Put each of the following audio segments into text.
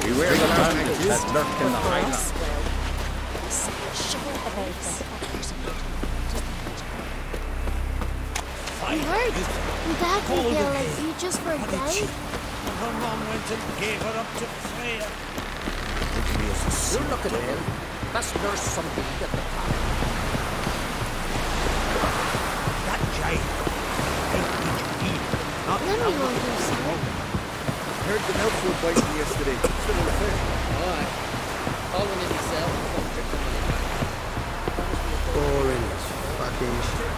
Beware the bandits that lurk in the highlands. You heard? Your dad can feel like you just for a day. And her mom went and gave her up to Freya. You look at him. That's nurse something to get the power. That giant. Let me know you son. Heard the milk food biting yesterday. Still in the fish. Alright. Call one in yourself before tricking me. Boring as fucking shit.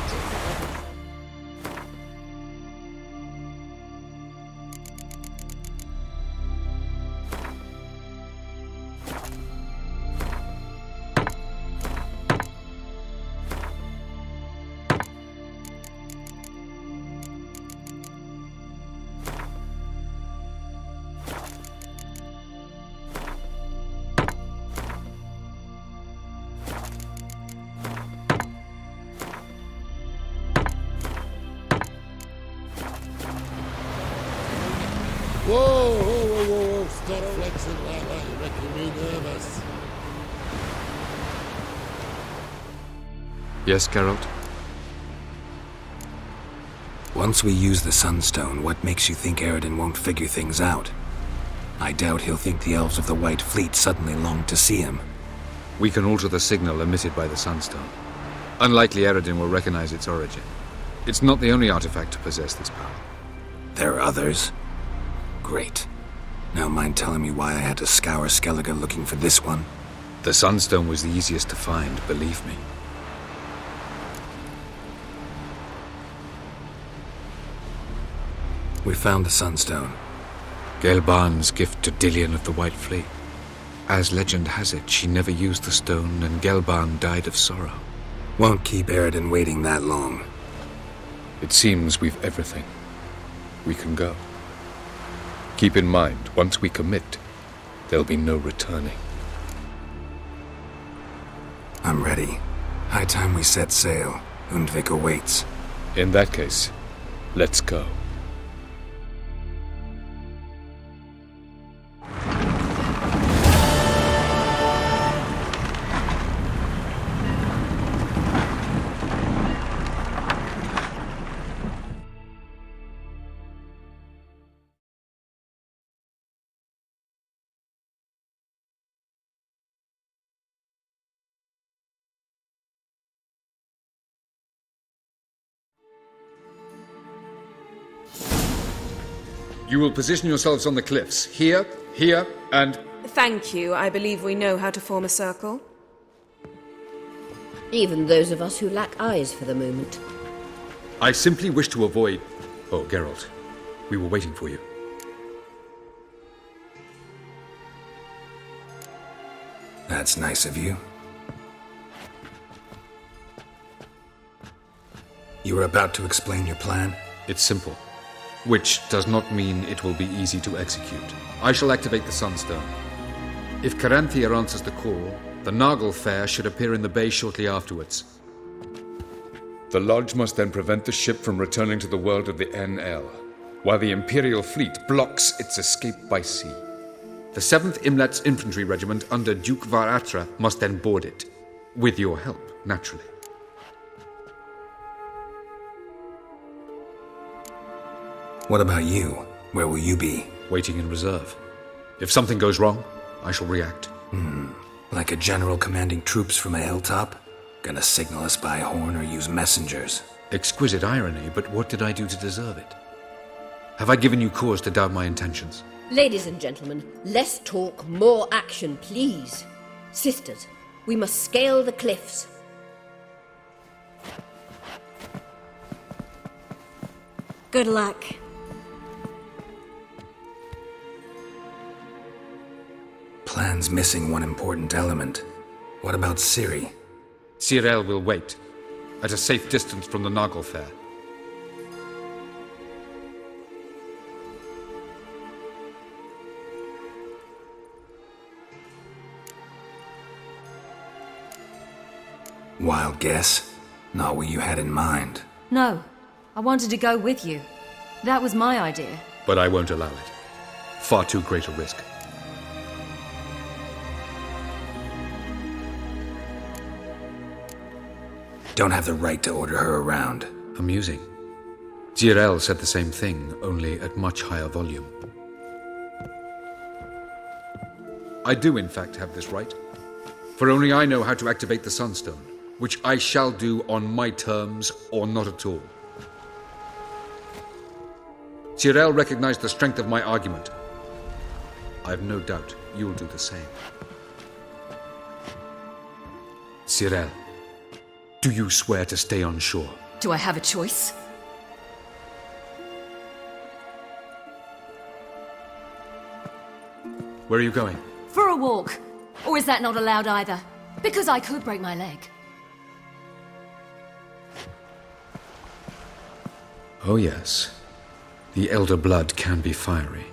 Whoa, stop flexing like that, you're making me nervous. Yes, Geralt? Once we use the Sunstone, what makes you think Deireadh won't figure things out? I doubt he'll think the elves of the White Fleet suddenly longed to see him. We can alter the signal emitted by the Sunstone. Unlikely Deireadh will recognize its origin. It's not the only artifact to possess this power. There are others? Great. Now mind telling me why I had to scour Skellige looking for this one? The Sunstone was the easiest to find, believe me. We found the Sunstone. Gelban's gift to Dillion of the White Fleet. As legend has it, she never used the stone, and Gelban died of sorrow. Won't keep Deireadh waiting that long. It seems we've everything. We can go. Keep in mind, once we commit, there'll be no returning. I'm ready. High time we set sail. Undvik awaits. In that case, let's go. You will position yourselves on the cliffs. Here, and... Thank you. I believe we know how to form a circle. Even those of us who lack eyes for the moment. I simply wish to avoid... Oh, Geralt. We were waiting for you. That's nice of you. You were about to explain your plan? It's simple. Which does not mean it will be easy to execute. I shall activate the Sunstone. If Caranthir answers the call, the Nagle Fair should appear in the bay shortly afterwards. The Lodge must then prevent the ship from returning to the world of the NL, while the Imperial fleet blocks its escape by sea. The 7th Imlet's Infantry Regiment under Duke Varatra must then board it. With your help, naturally. What about you? Where will you be? Waiting in reserve. If something goes wrong, I shall react. Like a general commanding troops from a hilltop? Gonna signal us by horn or use messengers? Exquisite irony, but what did I do to deserve it? Have I given you cause to doubt my intentions? Ladies and gentlemen, less talk, more action, please. Sisters, we must scale the cliffs. Good luck. Plan's missing one important element. What about Ciri? Cyril will wait, at a safe distance from the Nagle Fair. Wild guess? Not what you had in mind. No, I wanted to go with you. That was my idea. But I won't allow it. Far too great a risk. Don't have the right to order her around. Amusing. Deireadh said the same thing, only at much higher volume. I do, in fact, have this right. For only I know how to activate the Sunstone, which I shall do on my terms or not at all. Deireadh recognized the strength of my argument. I have no doubt you'll do the same. Deireadh, do you swear to stay on shore? Do I have a choice? Where are you going? For a walk. Or is that not allowed either? Because I could break my leg. Oh yes. The elder blood can be fiery.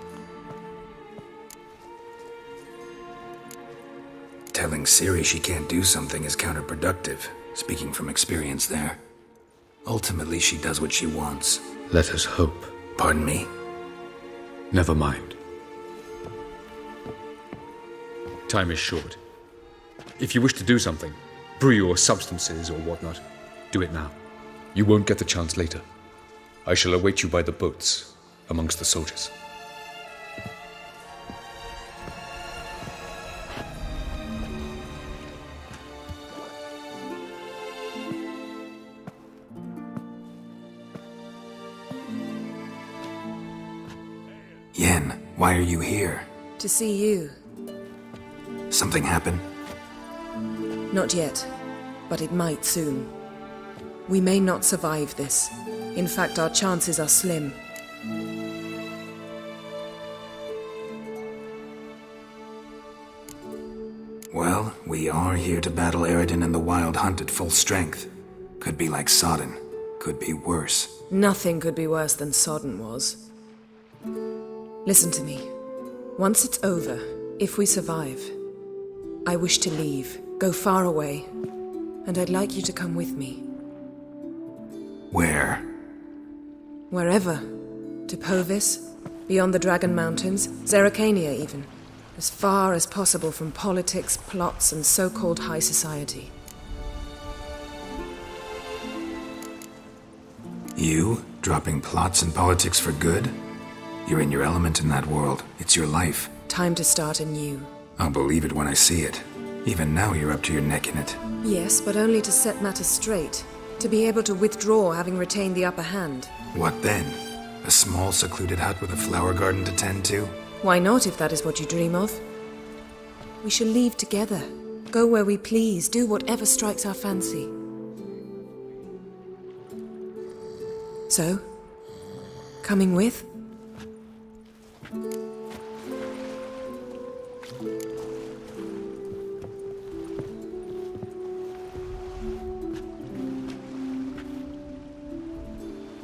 Telling Ciri she can't do something is counterproductive, speaking from experience there. Ultimately, she does what she wants. Let us hope. Pardon me? Never mind. Time is short. If you wish to do something, brew your substances or whatnot, do it now. You won't get the chance later. I shall await you by the boats, amongst the soldiers. Yen, why are you here? To see you. Something happen? Not yet, but it might soon. We may not survive this. In fact, our chances are slim. Well, we are here to battle Deireadh and the Wild Hunt at full strength. Could be like Sodden. Could be worse. Nothing could be worse than Sodden was. Listen to me. Once it's over, if we survive, I wish to leave, go far away, and I'd like you to come with me. Where? Wherever. To Povis, beyond the Dragon Mountains, Zerrikania even. As far as possible from politics, plots, and so-called high society. You? Dropping plots and politics for good? You're in your element in that world. It's your life. Time to start anew. I'll believe it when I see it. Even now you're up to your neck in it. Yes, but only to set matters straight. To be able to withdraw having retained the upper hand. What then? A small secluded hut with a flower garden to tend to? Why not, if that is what you dream of? We shall leave together. Go where we please, do whatever strikes our fancy. So, coming with?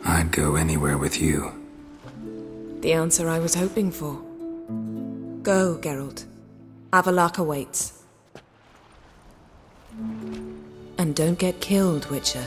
I'd go anywhere with you. The answer I was hoping for. Go, Geralt. Avallec'h awaits. And don't get killed, Witcher.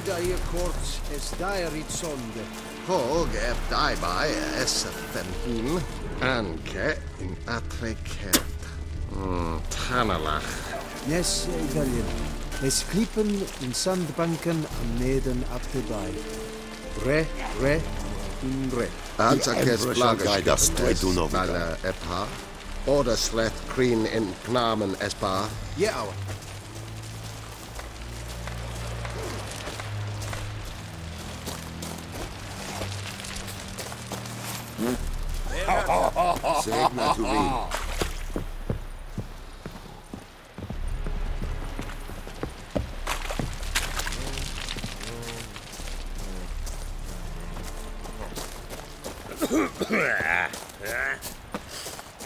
Deireadh courts es Deireadh sonde. Hog daibai essenhin anke in atreket. Tanalach. Nes Gallion. Es klippen in sandbanken am neden ab de bij. Re, re. Ansakes guide us straight to Novigrad. Vale Epha. Order slet green in Knamen Espa. Yeah, our. Segna to me.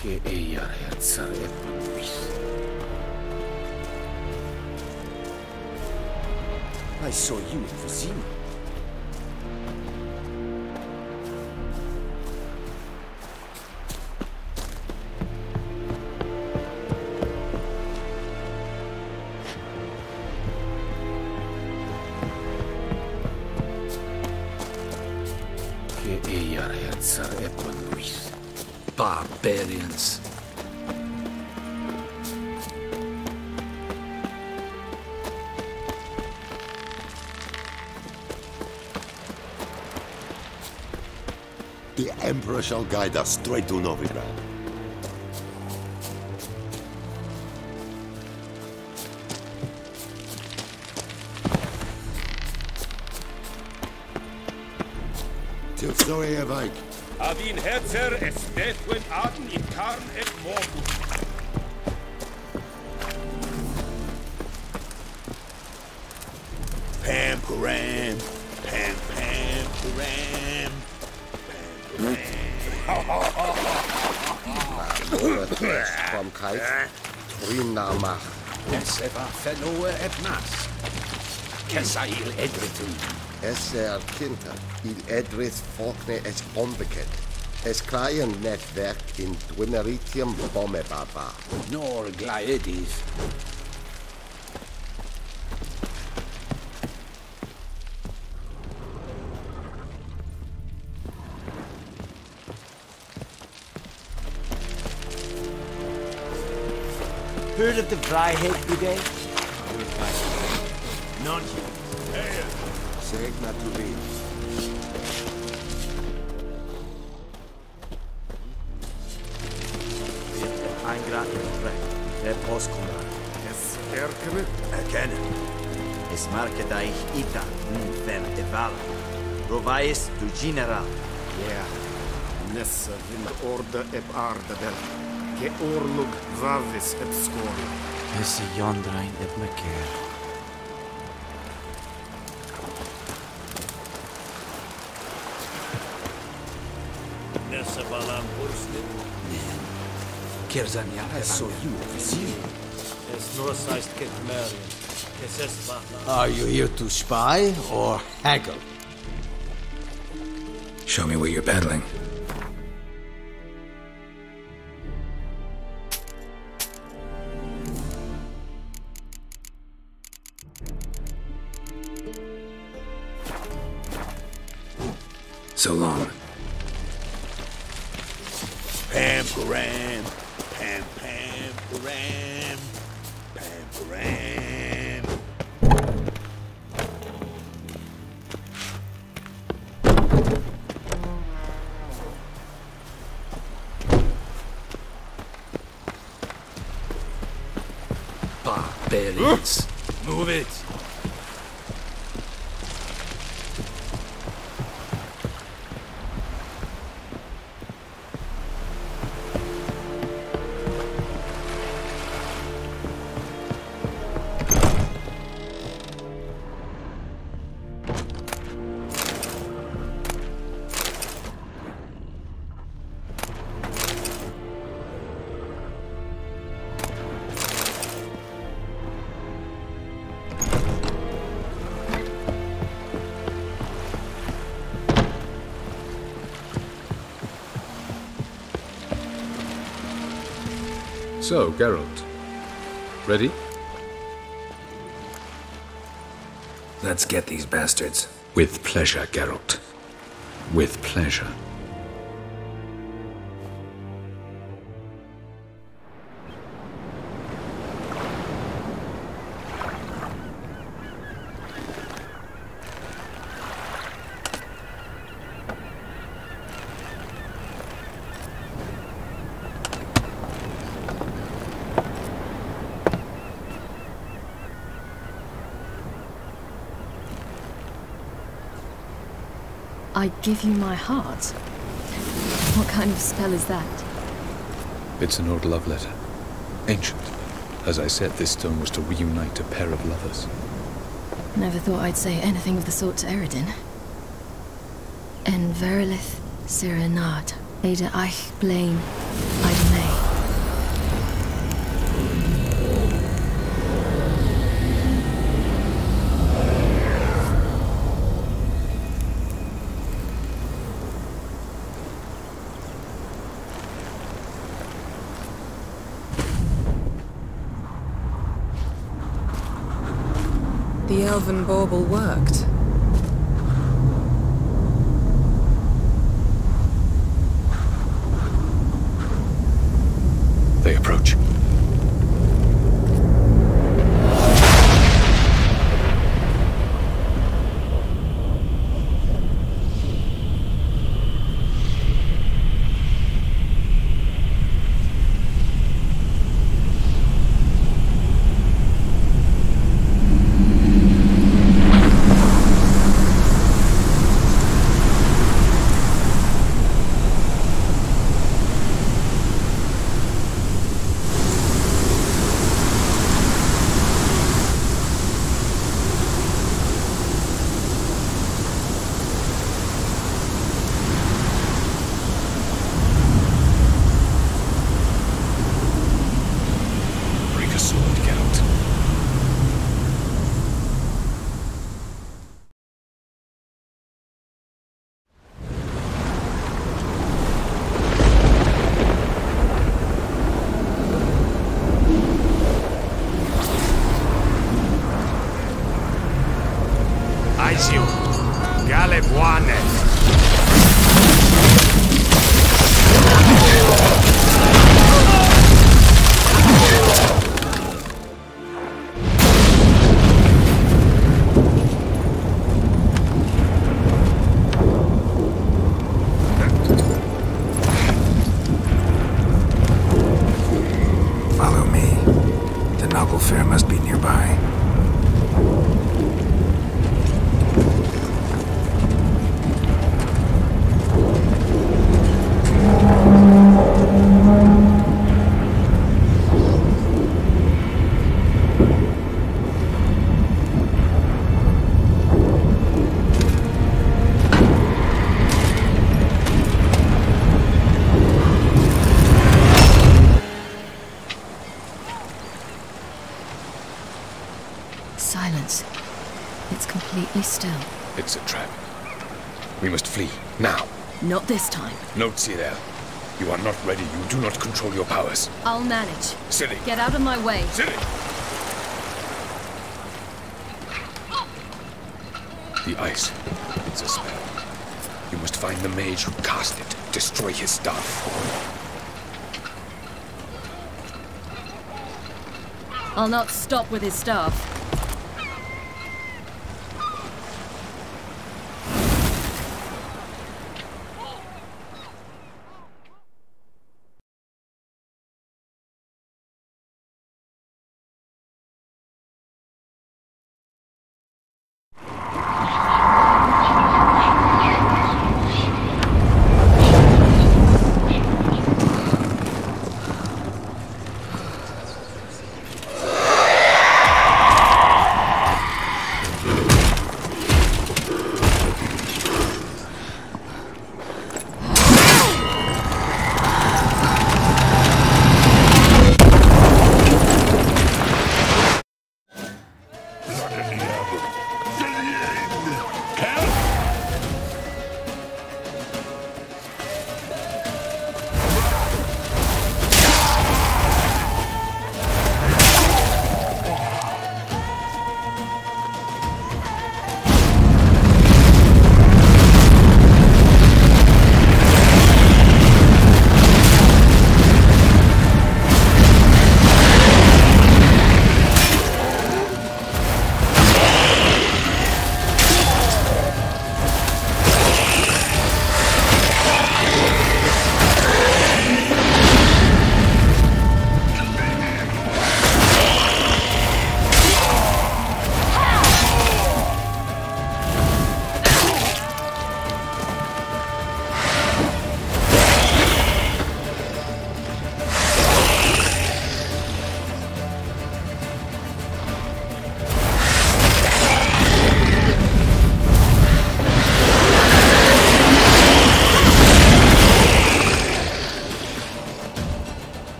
Che ea ragazza è I saw you in Vizima. Che ea ragazza è Barbarians. The Emperor shall guide us straight to Novigrad. Til Deireadh. Avin herzer es detwen aden in Karn et Morgus. Pam Param, Pam Pam Param, From Kite. Trinamach. Es eva fenoe et nas. Kesail edritum. Es Kinter. Il Edris Faulkner es onbekend. Es klein netwerk in Dwimeritium Bommebaba. Nor Glaedis. Heard of the Vryheid Brigade? None. Segna to me. Eingraten der Postkommar. Es erkene. Erkennen. Es markedaich ita, fem eval. Provais du general. Yeah. Nessa vil orde eb ardabel. Ke orlug vavis eb skor. Es jondrain eb meker. Nessa balam burstin. Kerzania so you see. Es nur seist get Marion. Es es Are you here to spy or haggle? Show me what you're peddling. So long. Pam Param, Pam Pam Param, Pam Param. Barbarians. Move it. So, Geralt. Ready? Let's get these bastards. With pleasure, Geralt. With pleasure. I give you my heart? What kind of spell is that? It's an old love letter. Ancient. As I said, this stone was to reunite a pair of lovers. Never thought I'd say anything of the sort to Eredin. En Verilith Sirenad, Ada Eich Blaine, Ida May. The elven bauble worked. They approach. Silence. It's completely still. It's a trap. We must flee, now. Not this time. Note, Deireadh. You are not ready. You do not control your powers. I'll manage. Silly. Get out of my way. Silly! The ice. It's a spell. You must find the mage who cast it. Destroy his staff. I'll not stop with his staff.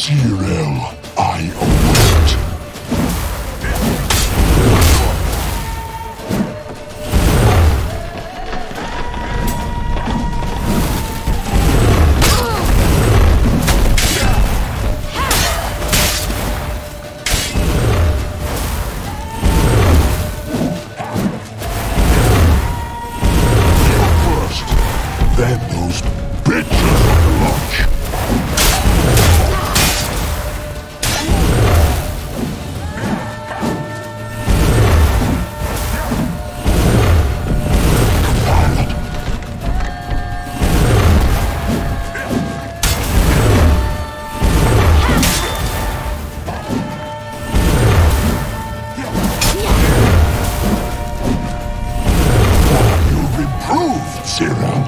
Cyril, I await. Then those bitches at the lunch. You've improved, Cyril.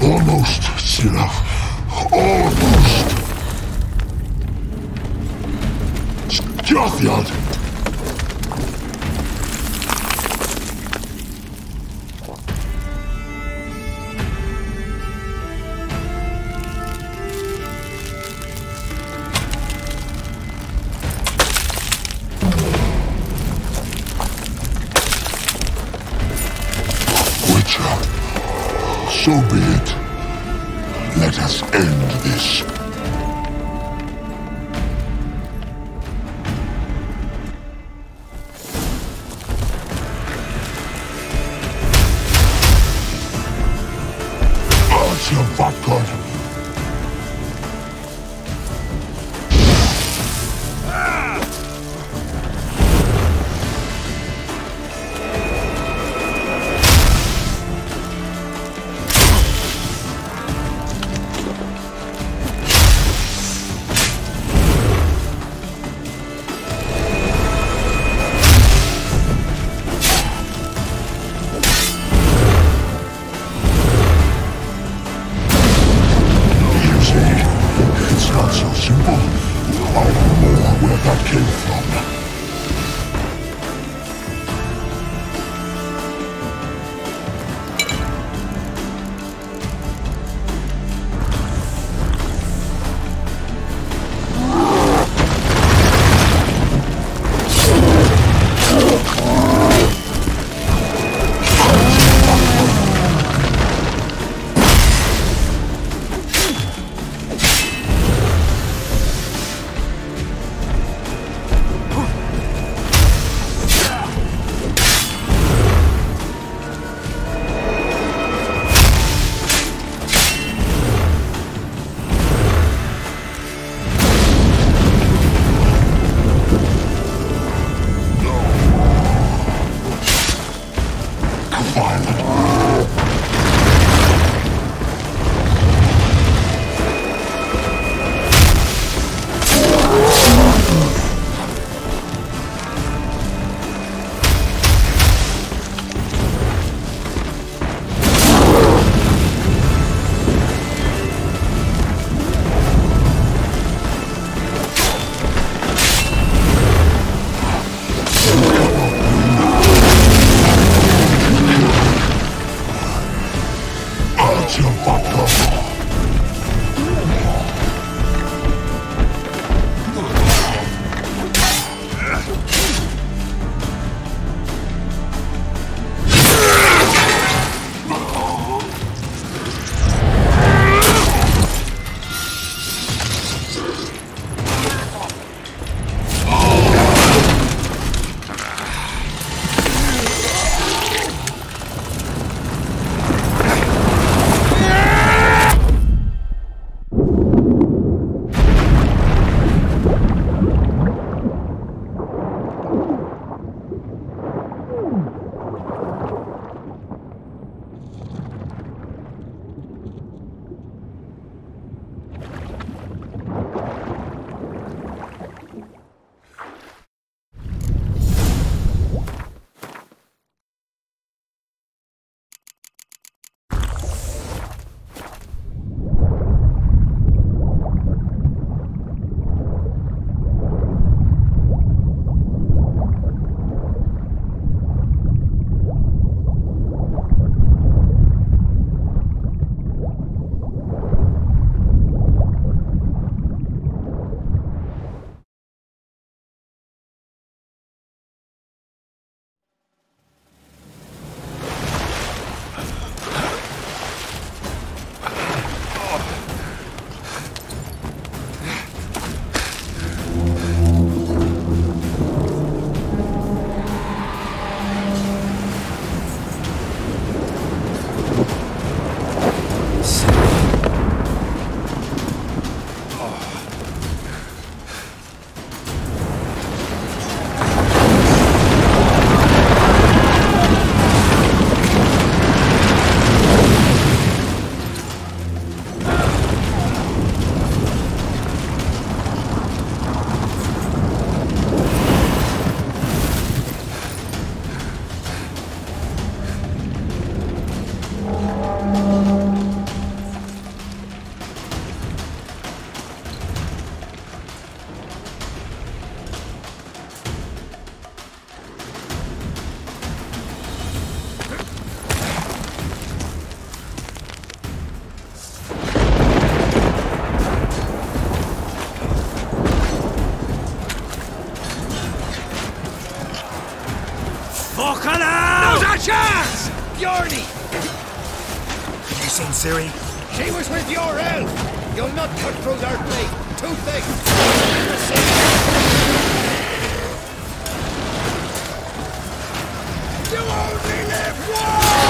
Almost, Cyril. Almost. Jothiad. Witcher. So be it. Let us end this. Answer, Vodgod. It's not so simple. I know more where that came from. Now's our chance! Bjorny! Have you seen Ciri? She was with your elf! You'll not cut through their blade! Too thick! You only live once!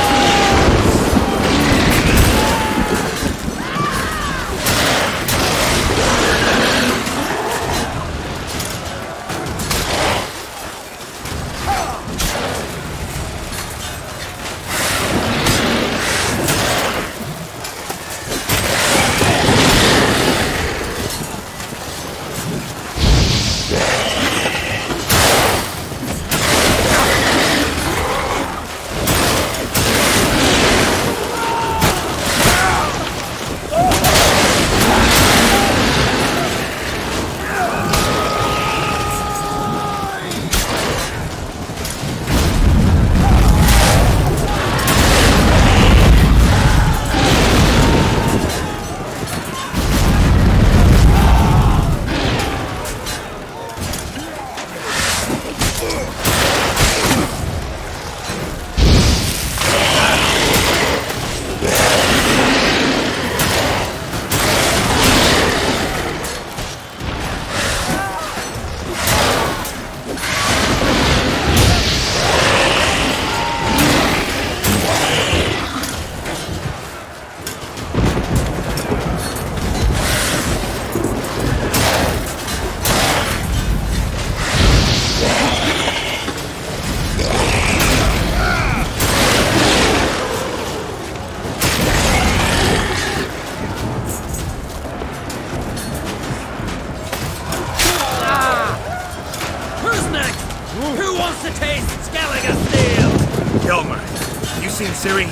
Ciri?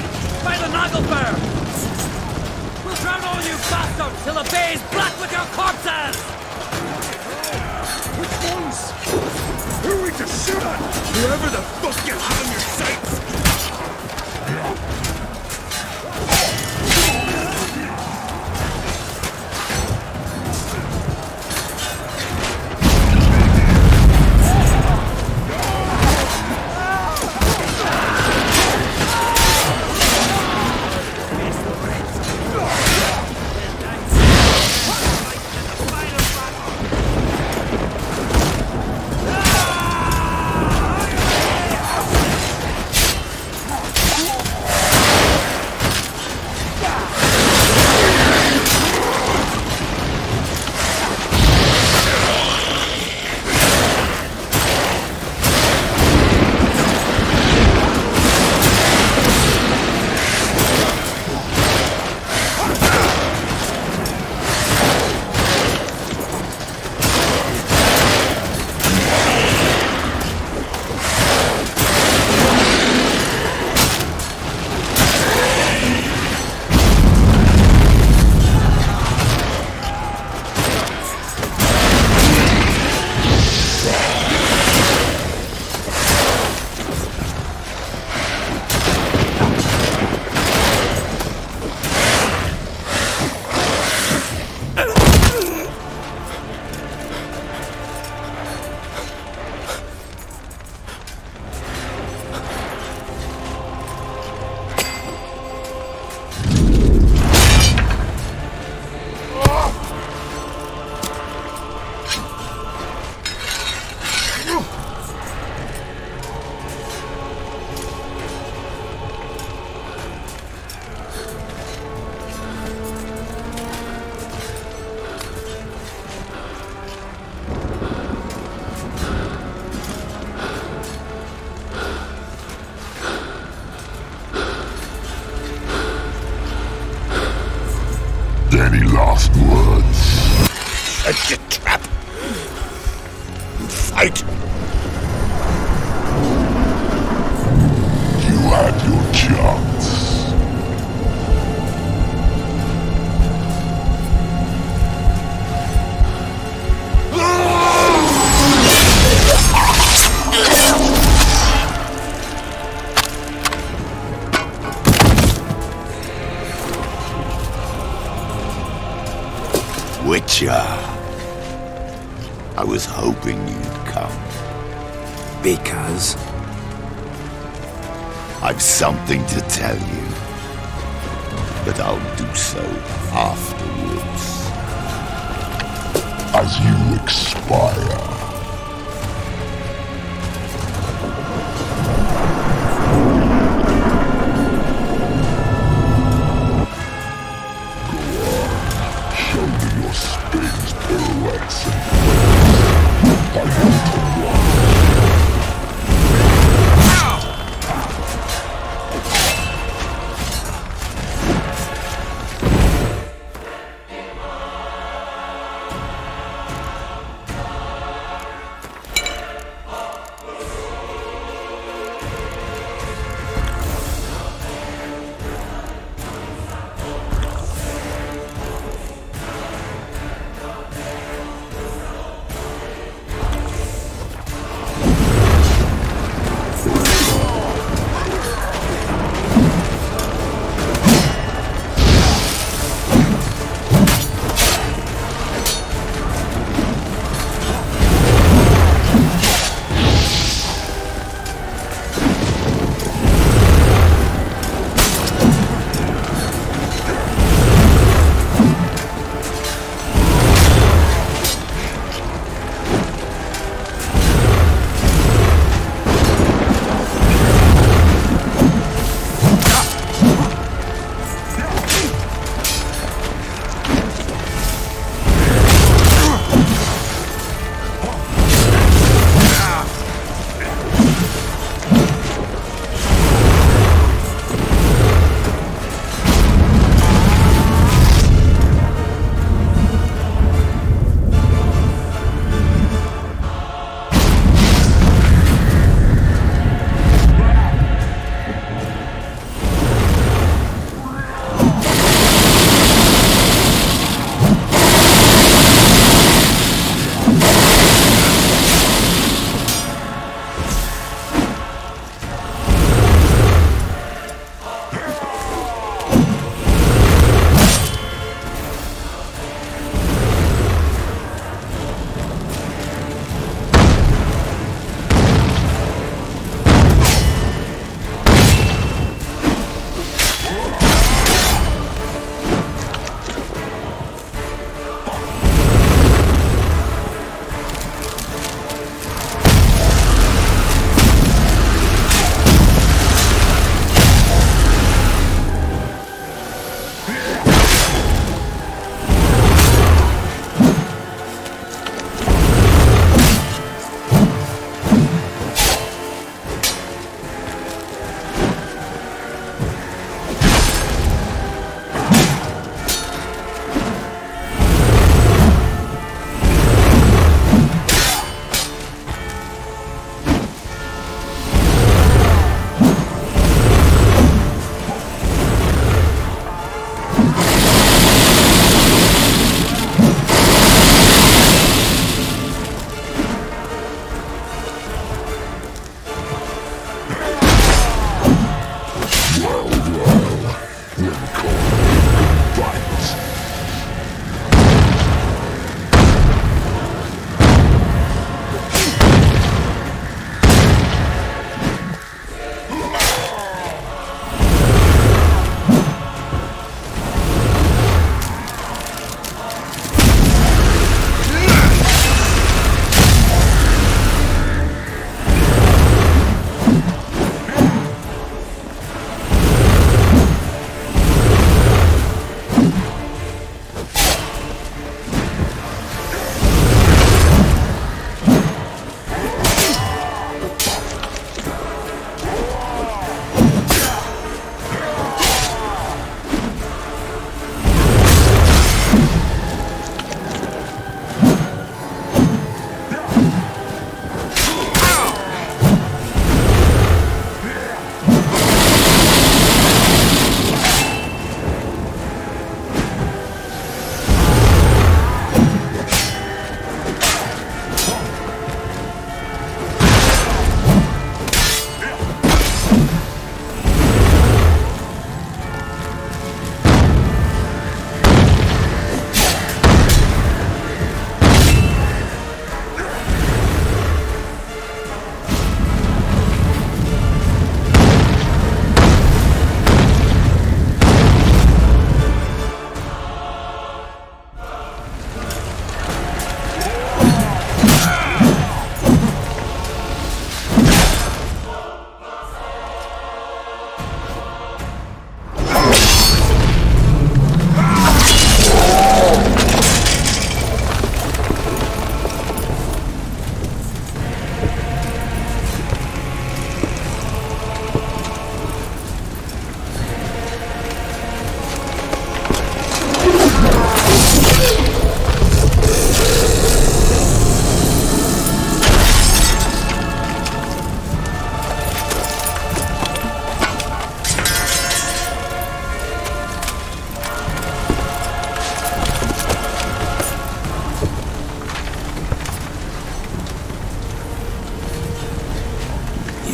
By the Nagelfire! We'll drown all you bastards till the bay's black with your corpses! Which ones? Who are we to shoot at? Whoever the fuck you have in your sights! Any last words? Set your trap. Fight. You had your chance. Witcher. I was hoping you'd come. Because? I've something to tell you. But I'll do so afterwards. As you expire. Show me your spins, pirouettes, and I want to run.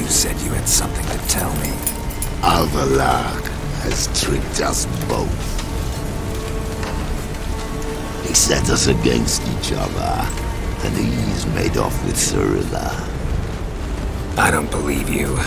You said you had something to tell me. Avallec'h has tricked us both. He set us against each other, and he's made off with Cirilla. I don't believe you.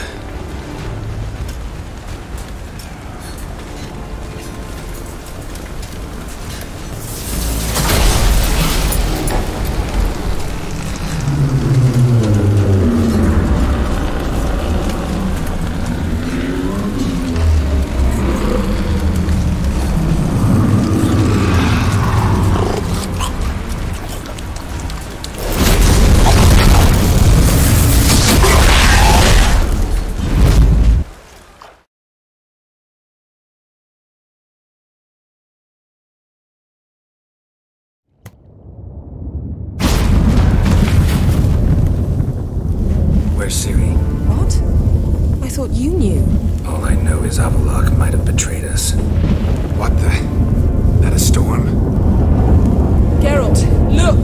You knew. All I know is Avallec'h might have betrayed us. What the? That a storm? Geralt, look!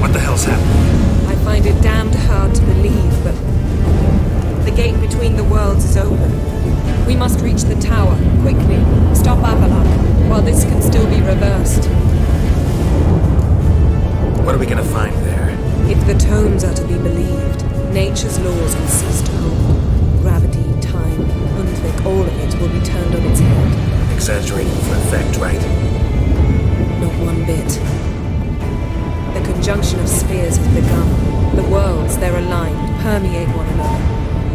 What the hell's happening? I find it damned hard to believe, but the gate between the worlds is open. We must reach the tower, quickly. Stop Avallec'h, while this can still be reversed. What are we gonna find there? If the tomes are to be believed, nature's laws will cease to hold. Gravity, time, Undvik, all of it will be turned on its head. Exaggerating for effect, right? Not one bit. The conjunction of spheres has begun. The worlds, they're aligned, permeate one another.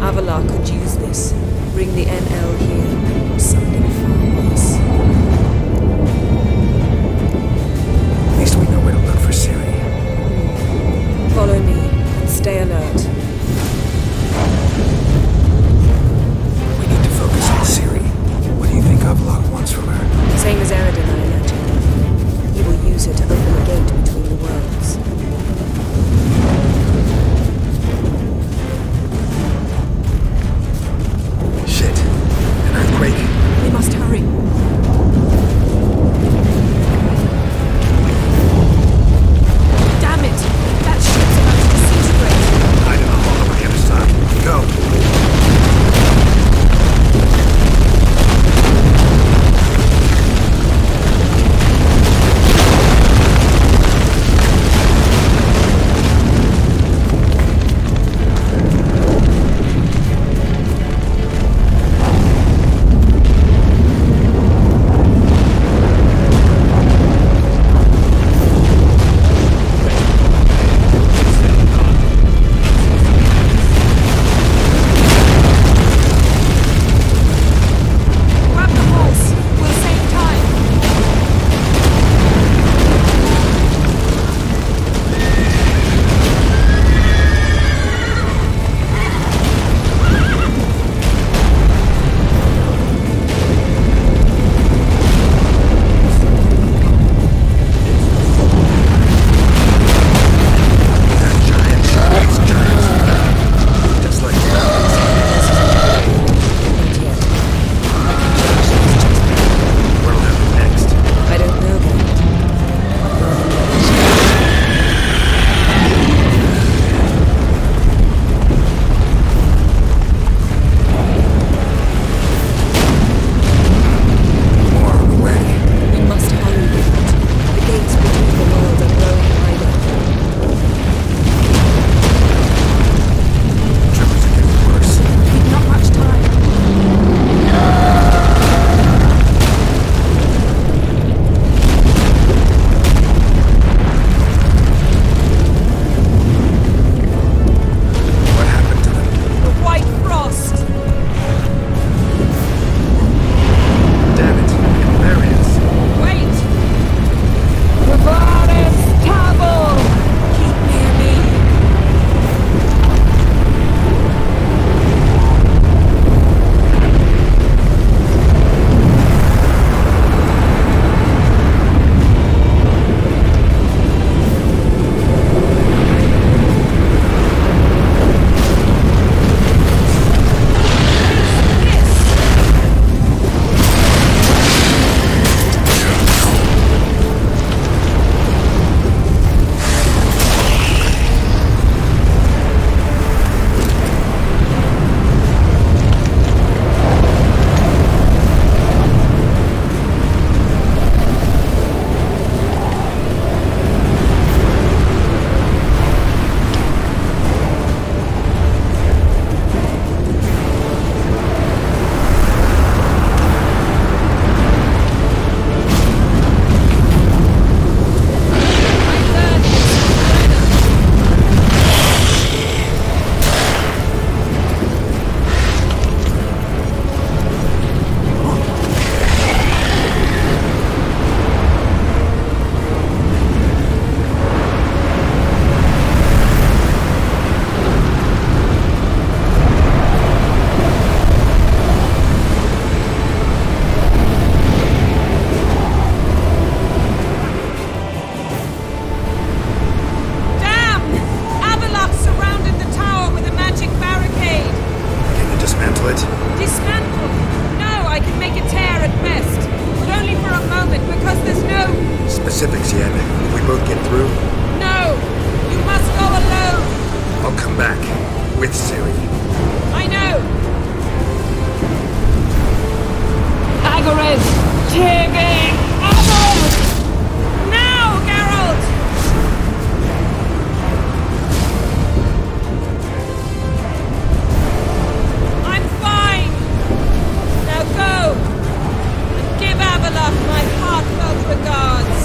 Avallec'h could use this. Bring the NL here, or something far worse. At least we know where to look for Ciri. Follow me, and stay alert. We need to focus on Ciri. What do you think Avallec'h wants from her? Same as Deireadh, I imagine. He will use her to open the gate between the worlds. Shit. An earthquake? We must with Ciri. I know! Agareth! Tiggy! Agareth! Now, Geralt! I'm fine! Now go! And give Avallec'h my heartfelt regards!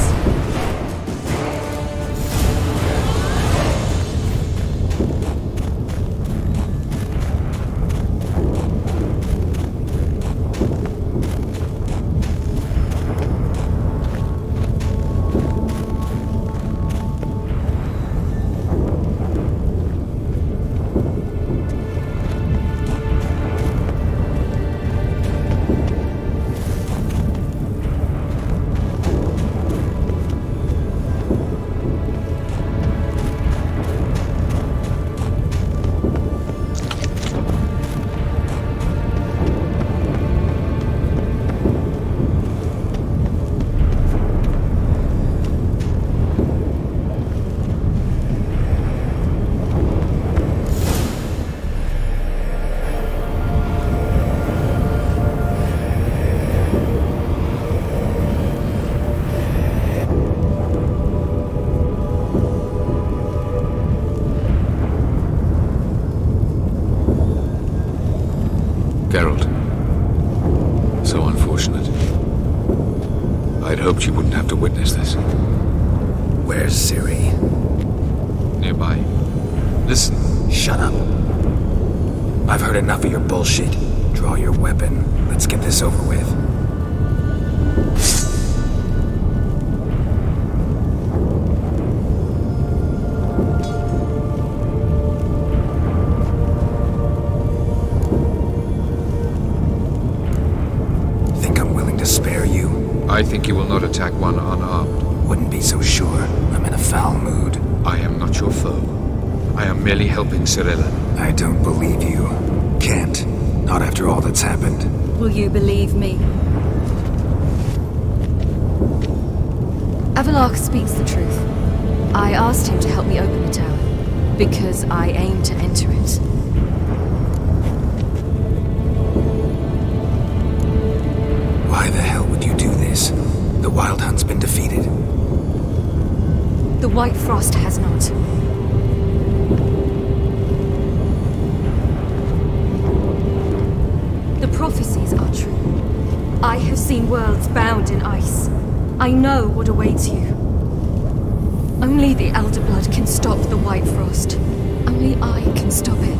Geralt. So unfortunate. I'd hoped you wouldn't have to witness this. Where's Ciri? Nearby. Listen. Shut up. I've heard enough of your bullshit. Draw your weapon. Let's get this over with. I think you will not attack one unarmed. Wouldn't be so sure. I'm in a foul mood. I am not your foe. I am merely helping Cirilla. I don't believe you. Can't. Not after all that's happened. Will you believe me? Avallec'h speaks the truth. I asked him to help me open the tower, because I aim to enter it. Why the hell would you do this? The Wild Hunt's been defeated. The White Frost has not. The prophecies are true. I have seen worlds bound in ice. I know what awaits you. Only the Elder Blood can stop the White Frost. Only I can stop it.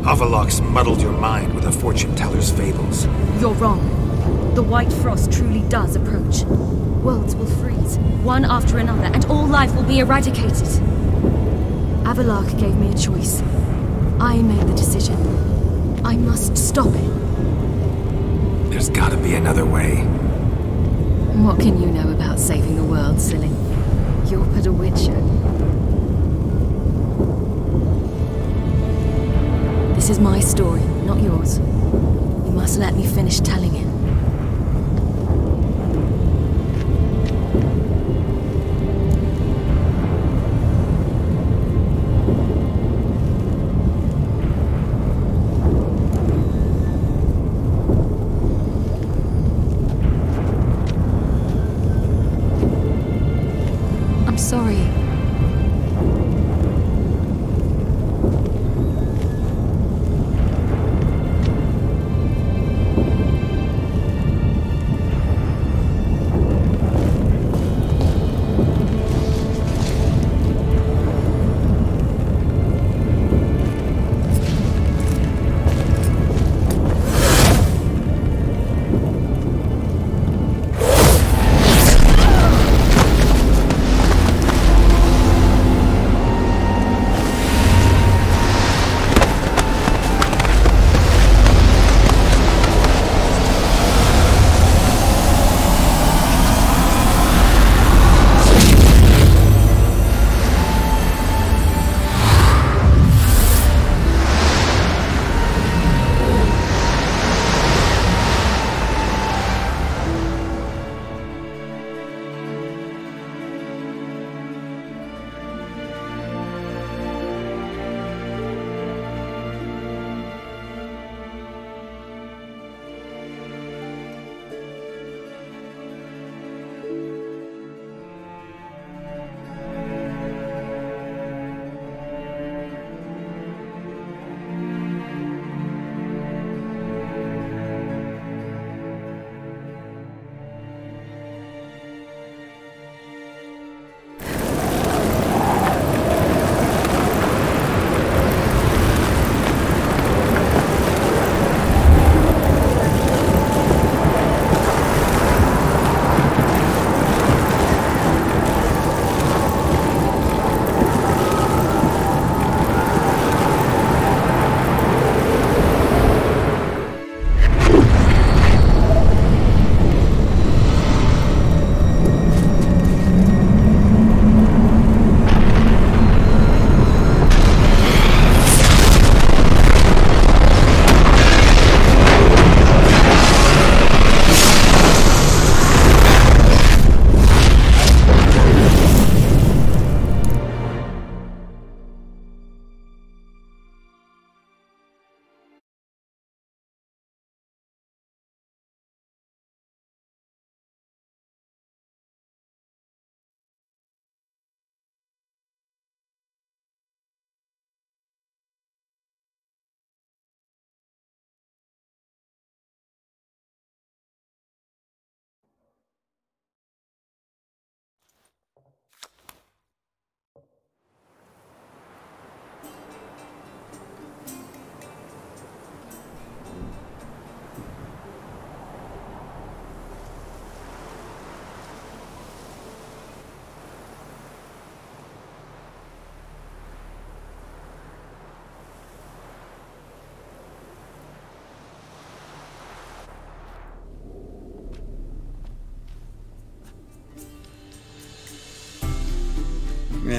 Avallec'h's muddled your mind with a fortune-teller's fables. You're wrong. The White Frost truly does approach. Worlds will freeze, one after another, and all life will be eradicated. Avallec'h gave me a choice. I made the decision. I must stop it. There's gotta be another way. What can you know about saving the world, silly? You're but a witcher. This is my story, not yours. You must let me finish telling it. I'm sorry.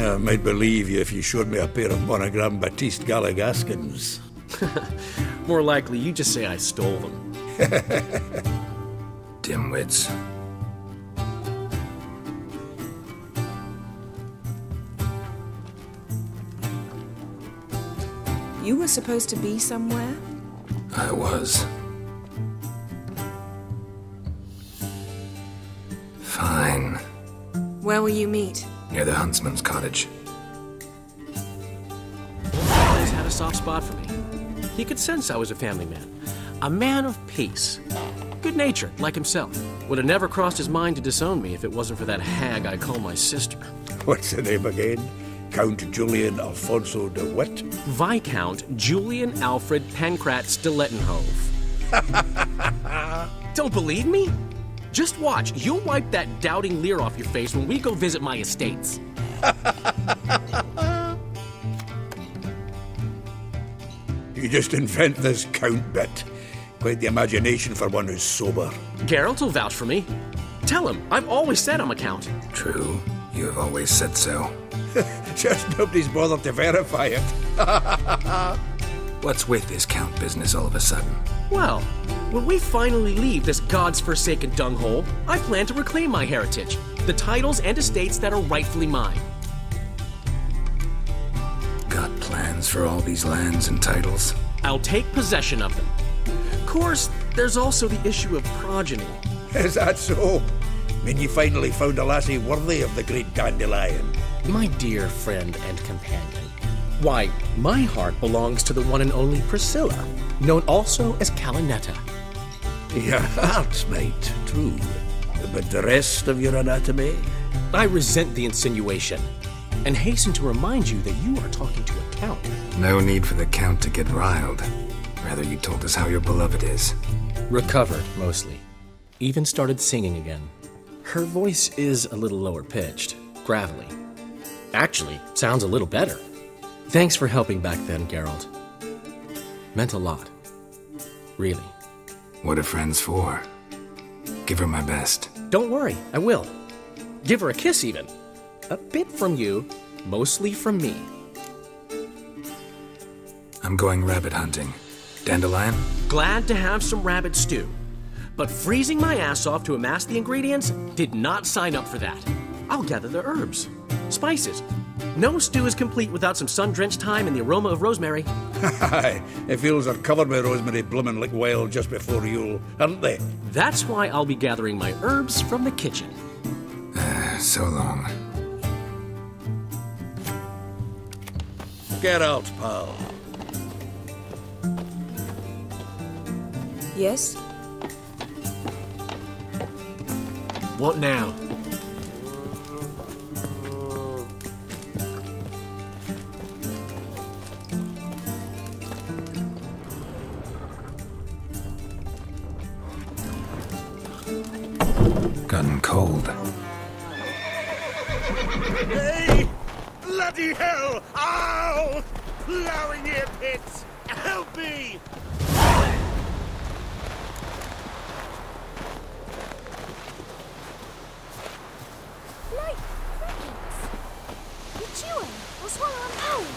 Yeah, I might believe you if you showed me a pair of monogram Batiste Galligaskins. More likely, you just say I stole them. Dimwits. You were supposed to be somewhere? I was. Fine. Where will you meet? Near the huntsman's cottage. Always had a soft spot for me. He could sense I was a family man. A man of peace. Good-natured, like himself. Would have never crossed his mind to disown me if it wasn't for that hag I call my sister. What's the name again? Count Julian Alfonso de Witt? Viscount Julian Alfred Pancratz de Lettenhove. Don't believe me? Just watch. You'll wipe that doubting leer off your face when we go visit my estates. You just invent this count bit. Quite the imagination for one who's sober. Geralt will vouch for me. Tell him, I've always said I'm a count. True. You have always said so. Just nobody's bothered to verify it. What's with this count business all of a sudden? Well, when we finally leave this God's forsaken dunghole, I plan to reclaim my heritage. The titles and estates that are rightfully mine. Got plans for all these lands and titles? I'll take possession of them. Of course, there's also the issue of progeny. Is that so? I mean, you finally found a lassie worthy of the great dandelion. My dear friend and companion. Why, my heart belongs to the one and only Priscilla, known also as Calinetta. Your heart, mate, true. But the rest of your anatomy? I resent the insinuation, and hasten to remind you that you are talking to a count. No need for the count to get riled. Rather, you told us how your beloved is. Recovered, mostly. Even started singing again. Her voice is a little lower pitched, gravelly. Actually, sounds a little better. Thanks for helping back then, Geralt. Meant a lot. Really. What are friends for? Give her my best. Don't worry, I will. Give her a kiss, even. A bit from you, mostly from me. I'm going rabbit hunting. Dandelion? Glad to have some rabbit stew. But freezing my ass off to amass the ingredients did not sign up for that. I'll gather the herbs, spices. No stew is complete without some sun-drenched thyme and the aroma of rosemary. Aye, the fields are covered with rosemary bloomin' like wild just before Yule, aren't they? That's why I'll be gathering my herbs from the kitchen. So long. Get out, pal. Yes? What now? Gotten cold. Hey! Bloody hell! Ow! Plowing ear pits! Help me! Like crickets. You chewing or swallowing whole?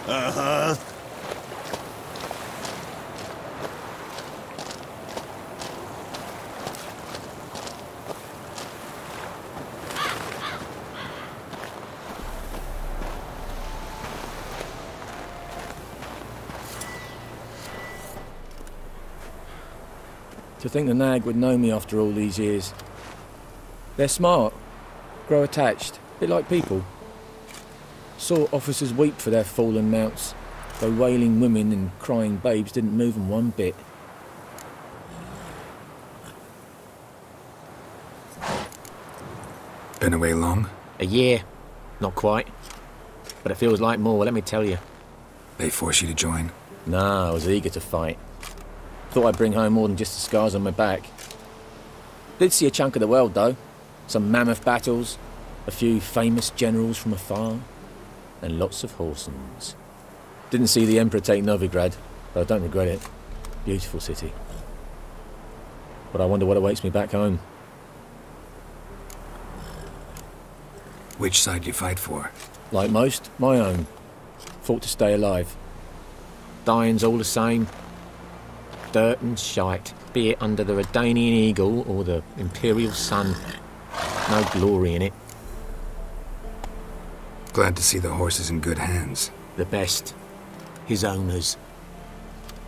Uh-huh. To think the nag would know me after all these years. They're smart, grow attached, a bit like people. Saw officers weep for their fallen mounts, though wailing women and crying babes didn't move them one bit. Been away long? A year. Not quite. But it feels like more, let me tell you. They force you to join? Nah, I was eager to fight. Thought I'd bring home more than just the scars on my back. Did see a chunk of the world, though. Some mammoth battles, a few famous generals from afar, and lots of horsens. Didn't see the Emperor take Novigrad, but I don't regret it. Beautiful city. But I wonder what awaits me back home. Which side you fight for? Like most, my own. Fought to stay alive. Dying's all the same. Dirt and shite, be it under the Redanian Eagle or the Imperial Sun. No glory in it. Glad to see the horse is in good hands. The best. His owners.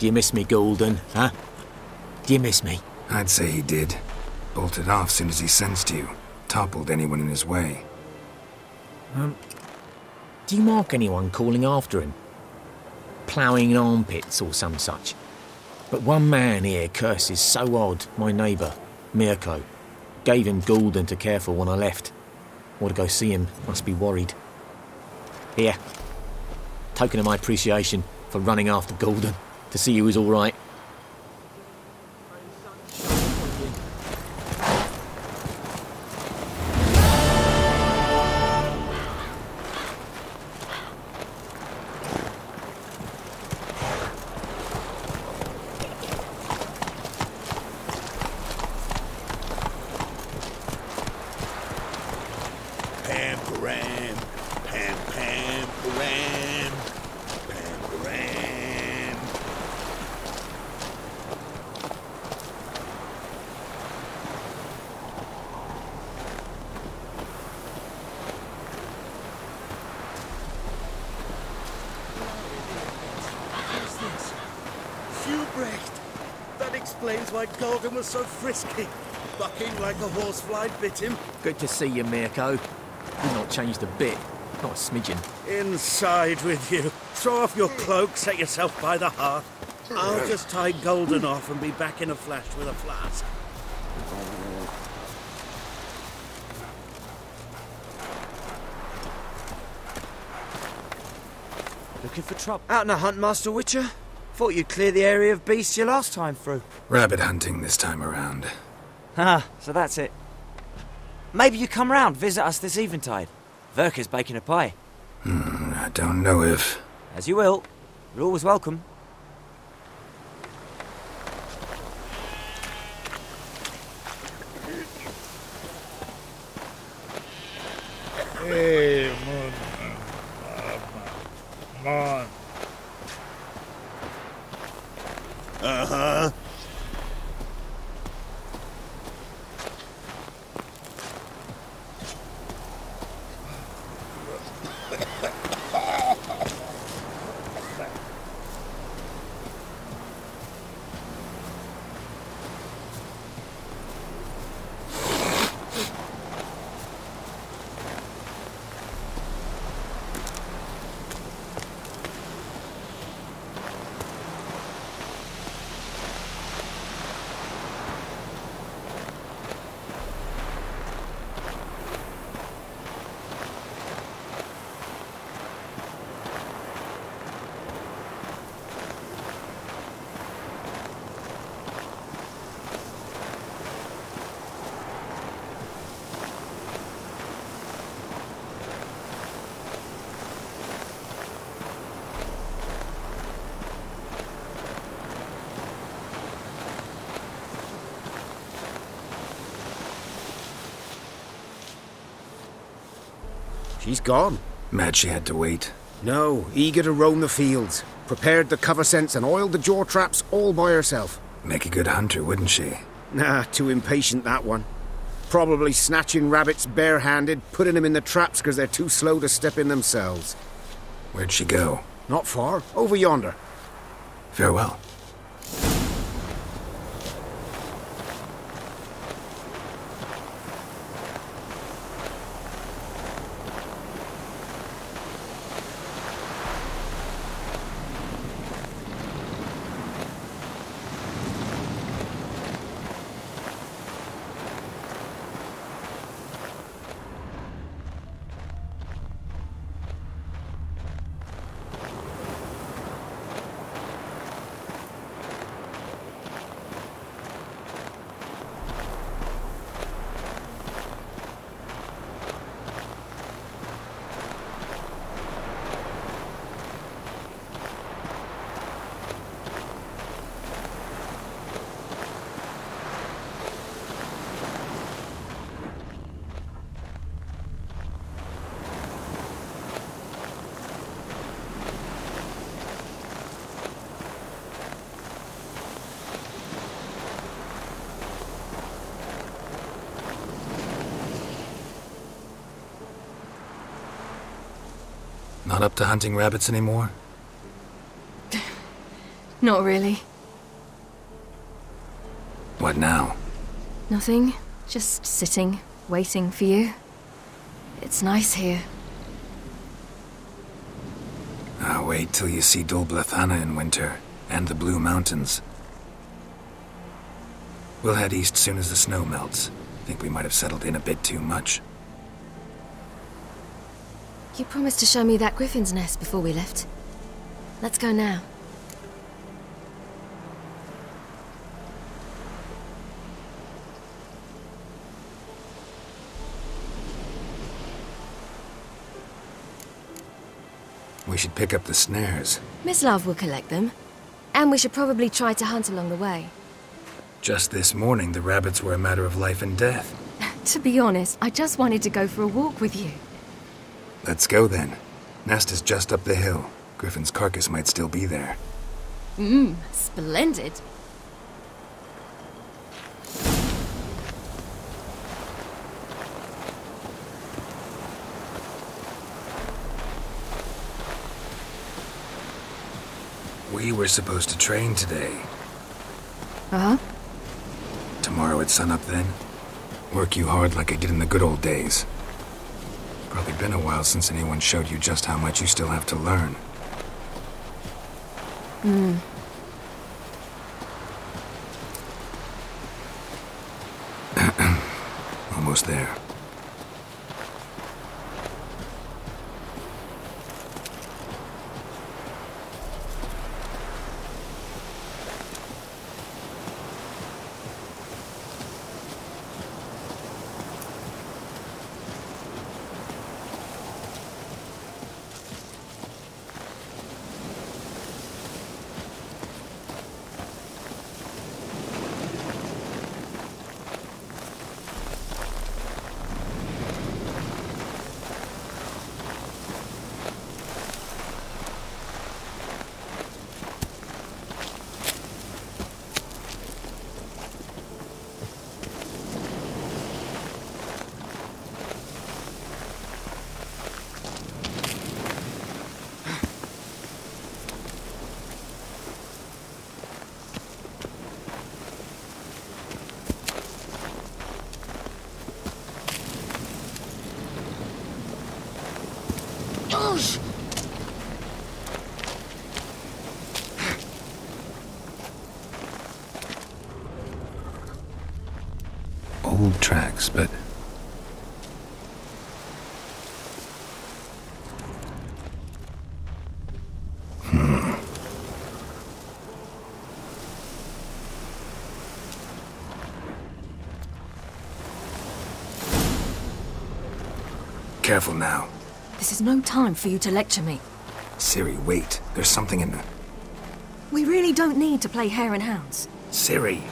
Do you miss me, Golden, huh? Do you miss me? I'd say he did. Bolted off soon as he sensed you. Toppled anyone in his way. Do you mark anyone calling after him? Ploughing in armpits or some such? But one man here curses so odd, my neighbour, Mirko. Gave him Golden to care for when I left. Ought to go see him, must be worried. Here. Token of my appreciation for running after Golden, to see he was all right. That explains why Golden was so frisky, bucking like a horsefly bit him. Good to see you, Mirko. You've not changed a bit. Not a smidgen. Inside with you. Throw off your cloak, set yourself by the hearth. I'll just tie Golden off and be back in a flash with a flask. Looking for trouble? Out in a hunt, Master Witcher? Thought you'd clear the area of beasts your last time through. Rabbit hunting this time around. Ah, so that's it. Maybe you come round, visit us this eventide. Verka's baking a pie. I don't know if... As you will. You're always welcome. Hey, man. Uh-huh. She's gone. Mad she had to wait. No, eager to roam the fields. Prepared the cover scents and oiled the jaw traps all by herself. Make a good hunter, wouldn't she? Nah, too impatient, that one. Probably snatching rabbits barehanded, putting them in the traps because they're too slow to step in themselves. Where'd she go? Not far. Over yonder. Farewell. Not up to hunting rabbits anymore? Not really. What now? Nothing. Just sitting, waiting for you. It's nice here. I'll wait till you see Dol Blethana in winter, and the Blue Mountains. We'll head east soon as the snow melts. Think we might have settled in a bit too much. You promised to show me that griffin's nest before we left. Let's go now. We should pick up the snares. Miss Love will collect them. And we should probably try to hunt along the way. Just this morning, the rabbits were a matter of life and death. To be honest, I just wanted to go for a walk with you. Let's go then. Nest is just up the hill. Griffin's carcass might still be there. Splendid. We were supposed to train today. Uh-huh. Tomorrow at sunup then? Work you hard like I did in the good old days. Probably been a while since anyone showed you just how much you still have to learn. Almost there. Old tracks, but... Careful now. This is no time for you to lecture me. Ciri, wait. There's something in the... We really don't need to play hare and hounds. Ciri!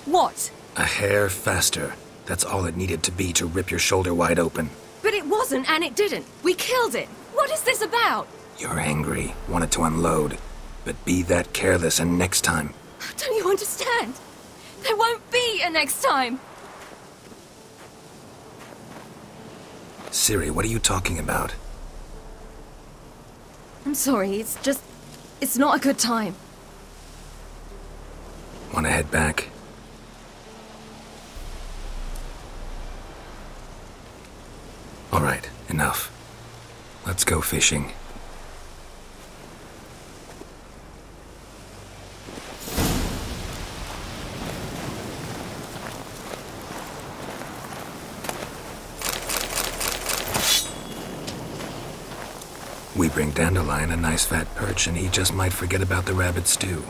What? A hair faster. That's all it needed to be to rip your shoulder wide open. But it wasn't, and it didn't. We killed it. What is this about? You're angry, wanted to unload. But be that careless and next time. Don't you understand? There won't be a next time. Ciri, what are you talking about? I'm sorry, it's not a good time. Want to head back? Enough. Let's go fishing. We bring Dandelion a nice fat perch, and he just might forget about the rabbit stew.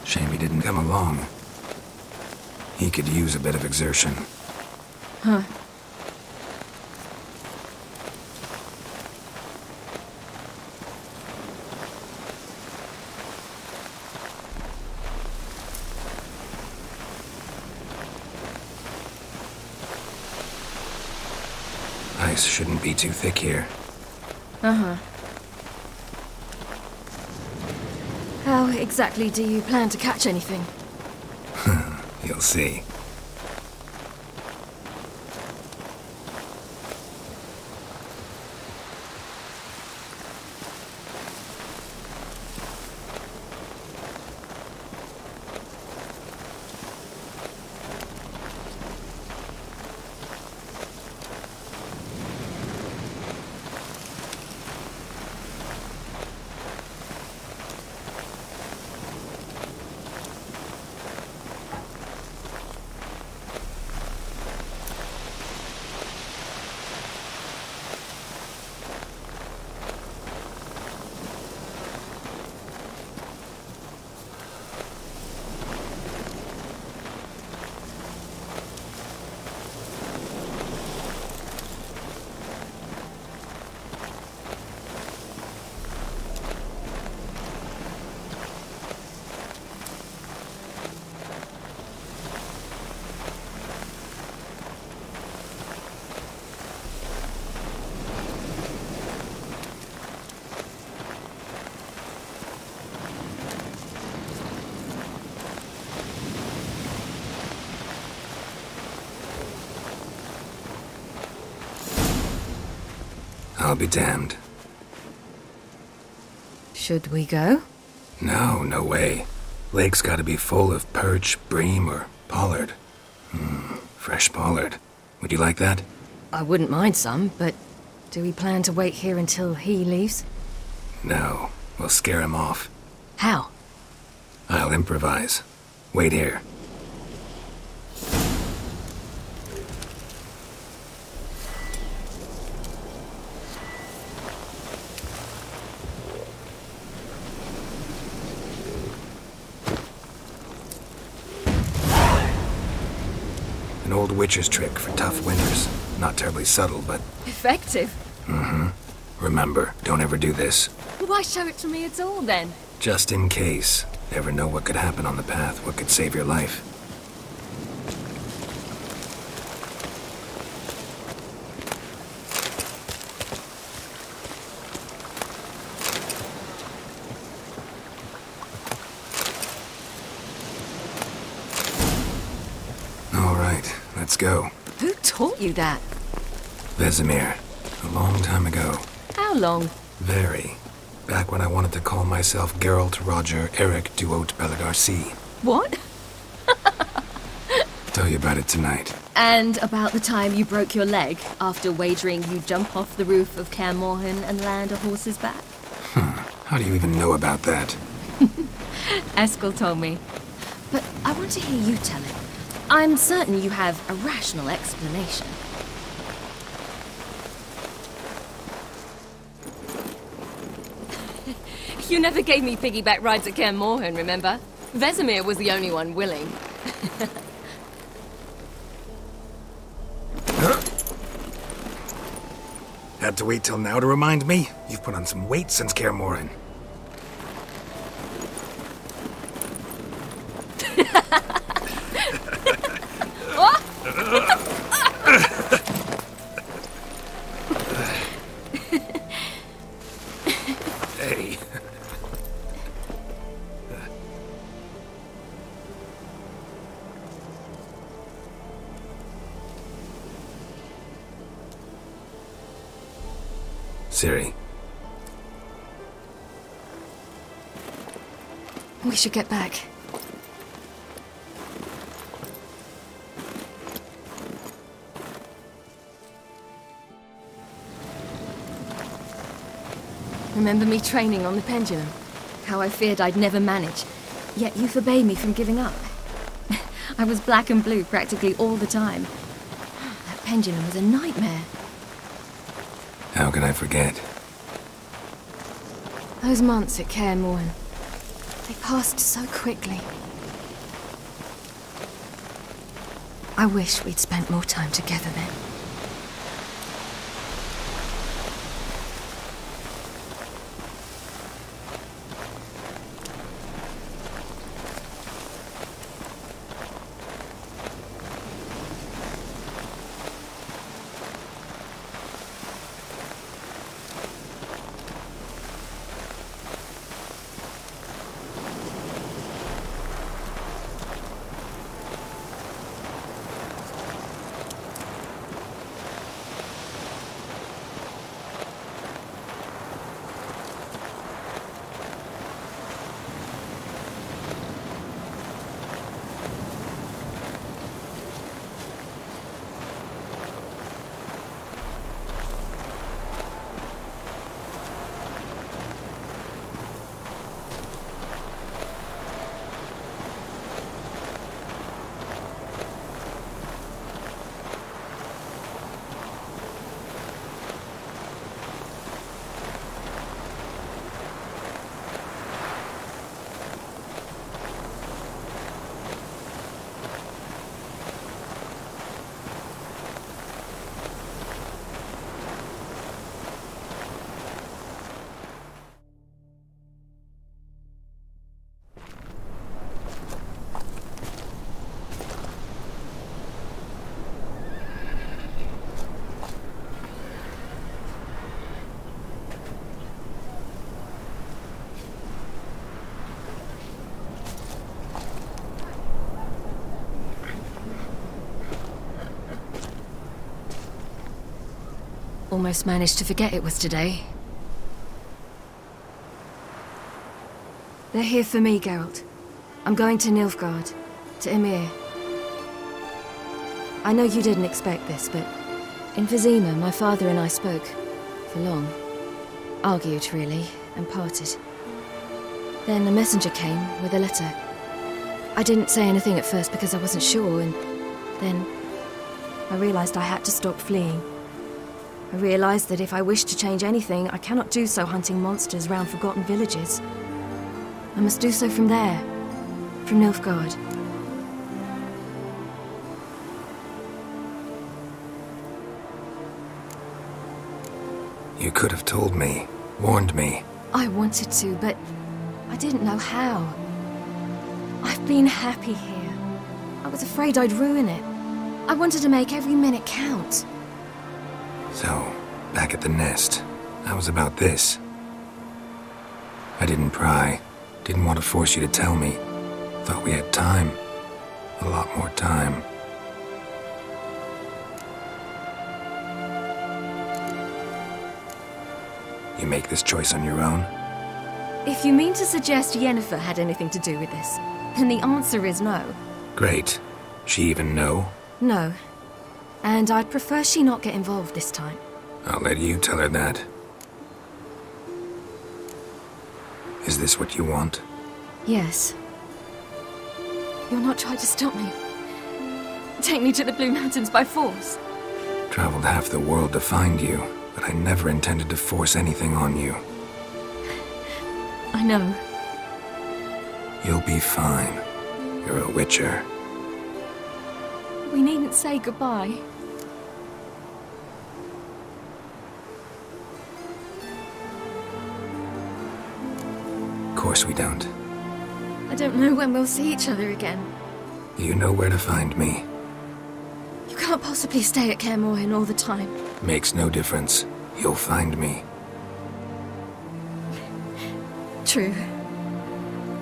Shame he didn't come along. He could use a bit of exertion. Huh. Ice shouldn't be too thick here. Uh-huh. How exactly do you plan to catch anything? You'll see. I'll be damned. Should we go? No, no way. Lake's gotta be full of perch, bream, or pollard. Fresh pollard. Would you like that? I wouldn't mind some, but do we plan to wait here until he leaves? No, we'll scare him off. How? I'll improvise. Wait here. An old witch's trick for tough winters. Not terribly subtle, but... Effective? Remember, don't ever do this. Why show it to me at all, then? Just in case. Never know what could happen on the path, what could save your life. All right, let's go. Who taught you that? Vesemir. A long time ago. How long? Very. Back when I wanted to call myself Geralt Roger Eric Duot Bellegarcie. What? Tell you about it tonight. And about the time you broke your leg after wagering you jump off the roof of Kaer Morhen and land a horse's back? How do you even know about that? Eskel told me. But I want to hear you tell it. I'm certain you have a rational explanation. You never gave me piggyback rides at Kaer Morhen, remember? Vesemir was the only one willing. Had to wait till now to remind me? You've put on some weight since Kaer Morhen. Hey. Ciri. We should get back. Remember me training on the pendulum? How I feared I'd never manage, yet you forbade me from giving up. I was black and blue practically all the time. That pendulum was a nightmare. How can I forget? Those months at Kaer Morhen, they passed so quickly. I wish we'd spent more time together then. Almost managed to forget it was today. They're here for me, Geralt. I'm going to Nilfgaard, to Emir. I know you didn't expect this, but in Vizima, my father and I spoke for long. Argued, really, and parted. Then a messenger came with a letter. I didn't say anything at first because I wasn't sure, and then I realized I had to stop fleeing. I realized that if I wish to change anything, I cannot do so hunting monsters round forgotten villages. I must do so from there, from Nilfgaard. You could have told me, warned me. I wanted to, but I didn't know how. I've been happy here. I was afraid I'd ruin it. I wanted to make every minute count. So, back at the nest, how was about this? I didn't pry. Didn't want to force you to tell me. Thought we had time. A lot more time. You make this choice on your own? If you mean to suggest Yennefer had anything to do with this, then the answer is no. Great. She even know? No. And I'd prefer she not get involved this time. I'll let you tell her that. Is this what you want? Yes. You'll not try to stop me. Take me to the Blue Mountains by force. Traveled half the world to find you, but I never intended to force anything on you. I know. You'll be fine. You're a Witcher. We needn't say goodbye. Of course we don't. I don't know when we'll see each other again. You know where to find me. You can't possibly stay at Kaer Morhen all the time. Makes no difference. You'll find me. True.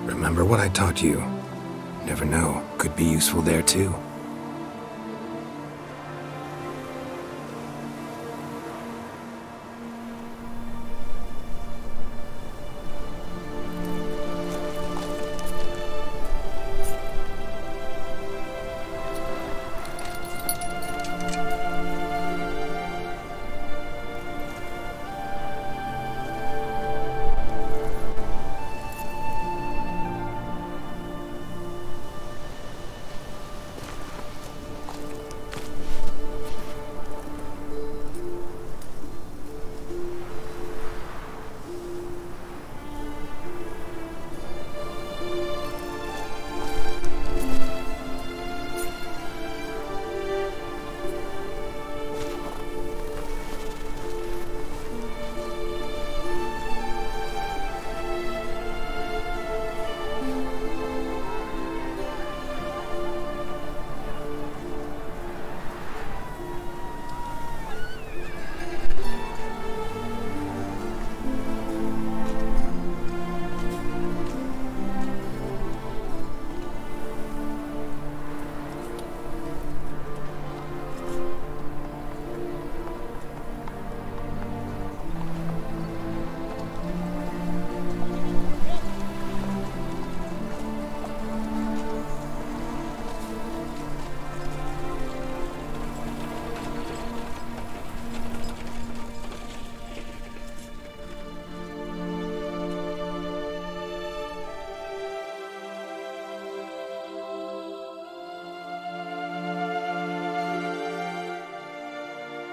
Remember what I taught you. Never know, could be useful there too.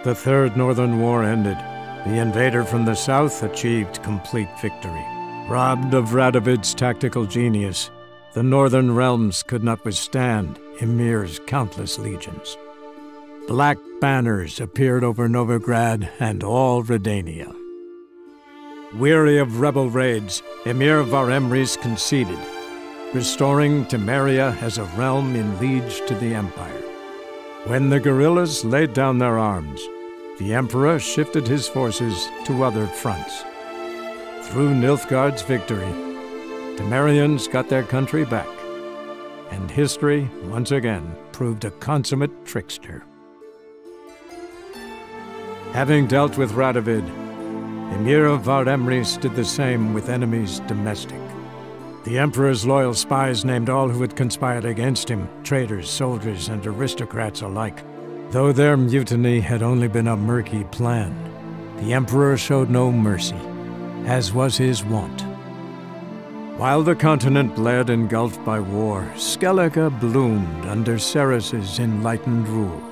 The Third Northern War ended. The invader from the south achieved complete victory. Robbed of Radovid's tactical genius, the northern realms could not withstand Ymir's countless legions. Black banners appeared over Novigrad and all Redania. Weary of rebel raids, Emir Var-Emreis conceded, restoring Temeria as a realm in liege to the Empire. When the guerrillas laid down their arms, the Emperor shifted his forces to other fronts. Through Nilfgaard's victory, Temerians got their country back, and history once again proved a consummate trickster. Having dealt with Radovid, Emir Var-Emreis did the same with enemies domestic. The Emperor's loyal spies named all who had conspired against him, traitors, soldiers, and aristocrats alike. Though their mutiny had only been a murky plan, the Emperor showed no mercy, as was his wont. While the continent bled engulfed by war, Skellige bloomed under Ceres's enlightened rule.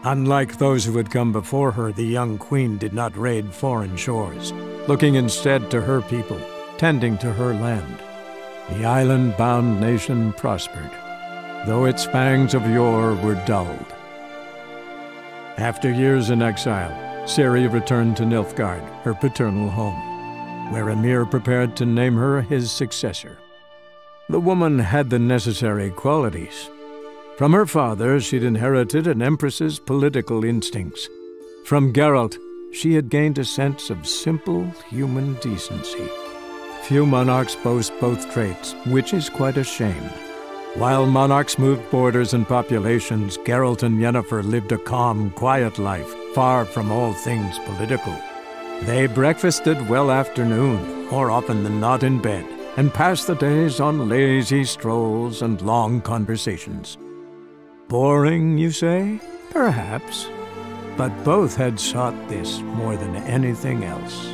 Unlike those who had come before her, the young queen did not raid foreign shores, looking instead to her people, tending to her land. The island-bound nation prospered, though its fangs of yore were dulled. After years in exile, Ciri returned to Nilfgaard, her paternal home, where Emir prepared to name her his successor. The woman had the necessary qualities. From her father, she'd inherited an empress's political instincts. From Geralt, she had gained a sense of simple human decency. Few monarchs boast both traits, which is quite a shame. While monarchs moved borders and populations, Geralt and Yennefer lived a calm, quiet life, far from all things political. They breakfasted well after noon, more often than not in bed, and passed the days on lazy strolls and long conversations. Boring, you say? Perhaps. But both had sought this more than anything else.